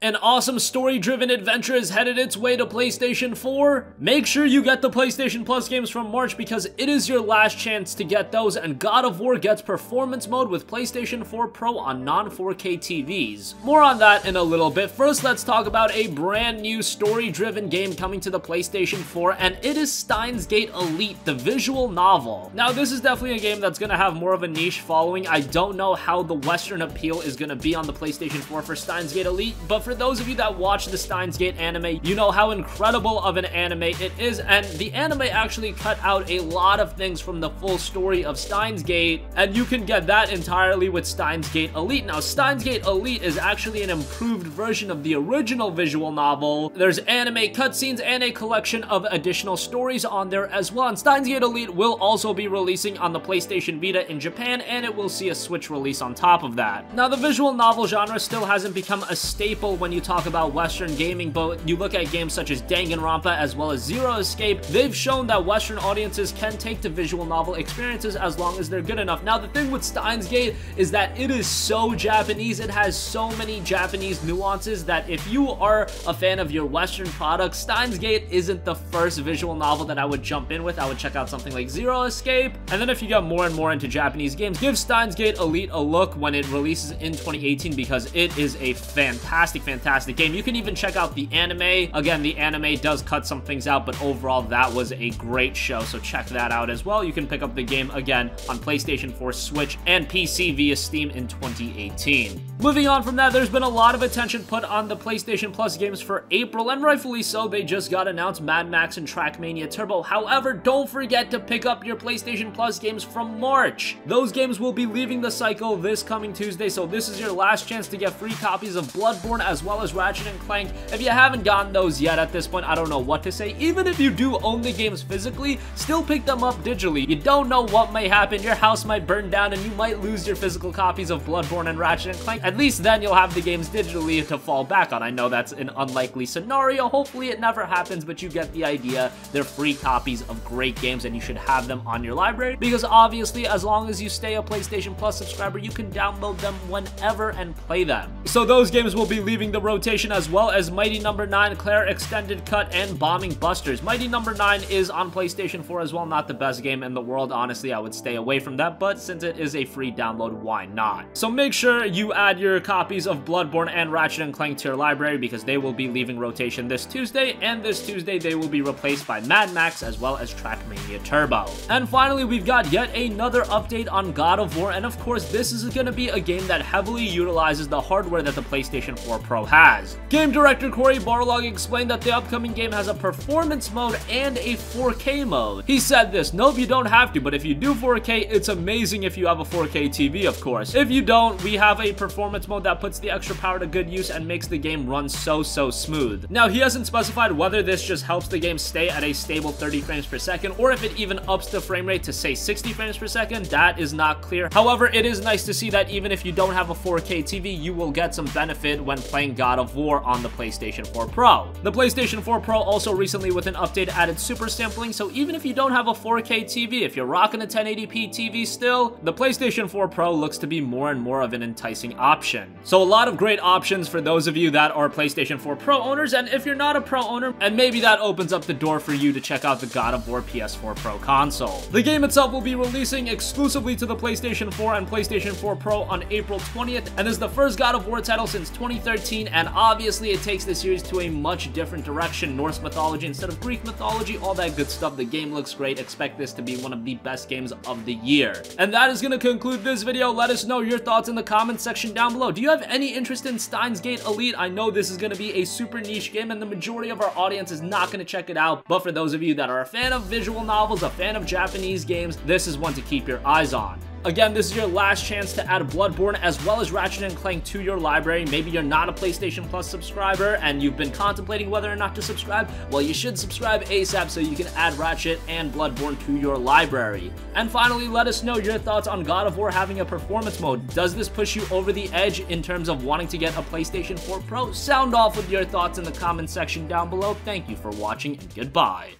An awesome story-driven adventure is headed its way to PlayStation 4. Make sure you get the PlayStation Plus games from March because it is your last chance to get those, and God of War gets performance mode with PlayStation 4 Pro on non-4K TVs. More on that in a little bit. First, let's talk about a brand new story-driven game coming to the PlayStation 4, and it is Steins Gate Elite, the visual novel. Now, this is definitely a game that's going to have more of a niche following. I don't know how the Western appeal is going to be on the PlayStation 4 for Steins Gate Elite, but for those of you that watch the Steins Gate anime, you know how incredible of an anime it is, and the anime actually cut out a lot of things from the full story of Steins Gate, and you can get that entirely with Steins Gate Elite. Now, Steins Gate Elite is actually an improved version of the original visual novel. There's anime cutscenes and a collection of additional stories on there as well, and Steins Gate Elite will also be releasing on the PlayStation Vita in Japan, and it will see a Switch release on top of that. Now, the visual novel genre still hasn't become a staple when you talk about Western gaming, but you look at games such as Danganronpa as well as Zero Escape, they've shown that Western audiences can take to visual novel experiences as long as they're good enough. Now, the thing with Steins Gate is that it is so Japanese, it has so many Japanese nuances that if you are a fan of your Western products, Steins Gate isn't the first visual novel that I would jump in with. I would check out something like Zero Escape, and then if you get more and more into Japanese games, give Steins Gate Elite a look when it releases in 2018 because it is a fantastic game. You can even check out the anime. Again, the anime does cut some things out, but overall that was a great show, so check that out as well. You can pick up the game again on PlayStation 4, Switch, and PC via Steam in 2018. Moving on from that, there's been a lot of attention put on the PlayStation Plus games for April, and rightfully so. They just got announced, Mad Max and Trackmania Turbo. However, don't forget to pick up your PlayStation Plus games from March. Those games will be leaving the cycle this coming Tuesday, so this is your last chance to get free copies of Bloodborne as well as Ratchet & Clank. If you haven't gotten those yet at this point, I don't know what to say. Even if you do own the games physically, still pick them up digitally. You don't know what may happen. Your house might burn down and you might lose your physical copies of Bloodborne and Ratchet & Clank. At least then you'll have the games digitally to fall back on. I know that's an unlikely scenario. Hopefully it never happens, but you get the idea. They're free copies of great games and you should have them on your library because obviously as long as you stay a PlayStation Plus subscriber, you can download them whenever and play them. So those games will be leaving the rotation as well as Mighty No. 9, Claire Extended Cut, and Bombing Busters. Mighty No. 9 is on PlayStation 4 as well, not the best game in the world. Honestly, I would stay away from that, but since it is a free download, why not? So make sure you add your copies of Bloodborne and Ratchet & Clank to your library because they will be leaving rotation this Tuesday, and this Tuesday they will be replaced by Mad Max as well as Trackmania Turbo. And finally, we've got yet another update on God of War, and of course, this is going to be a game that heavily utilizes the hardware that the PlayStation 4 Pro has. Game director Cory Barlog explained that the upcoming game has a performance mode and a 4K mode. He said this, "Nope, you don't have to, but if you do 4K, it's amazing if you have a 4K TV, of course. If you don't, we have a performance mode that puts the extra power to good use and makes the game run so smooth." Now, he hasn't specified whether this just helps the game stay at a stable 30 frames per second or if it even ups the frame rate to say 60 frames per second. That is not clear. However, it is nice to see that even if you don't have a 4K TV, you will get some benefit when playing God of War on the PlayStation 4 Pro. The PlayStation 4 Pro also recently with an update added super sampling, so even if you don't have a 4K TV, if you're rocking a 1080p TV still, the PlayStation 4 Pro looks to be more and more of an enticing option. So a lot of great options for those of you that are PlayStation 4 Pro owners, and if you're not a Pro owner, and maybe that opens up the door for you to check out the God of War PS4 Pro console. The game itself will be releasing exclusively to the PlayStation 4 and PlayStation 4 Pro on April 20th, and is the first God of War title since 2013, and obviously it takes the series to a much different direction, Norse mythology instead of Greek mythology, all that good stuff. The game looks great. Expect this to be one of the best games of the year. And that is going to conclude this video. Let us know your thoughts in the comments section down below. Do you have any interest in Steins Gate Elite? I know this is going to be a super niche game and the majority of our audience is not going to check it out, but for those of you that are a fan of visual novels, a fan of Japanese games, this is one to keep your eyes on. Again, this is your last chance to add Bloodborne as well as Ratchet & Clank to your library. Maybe you're not a PlayStation Plus subscriber and you've been contemplating whether or not to subscribe. Well, you should subscribe ASAP so you can add Ratchet and Bloodborne to your library. And finally, let us know your thoughts on God of War having a performance mode. Does this push you over the edge in terms of wanting to get a PlayStation 4 Pro? Sound off with your thoughts in the comment section down below. Thank you for watching and goodbye.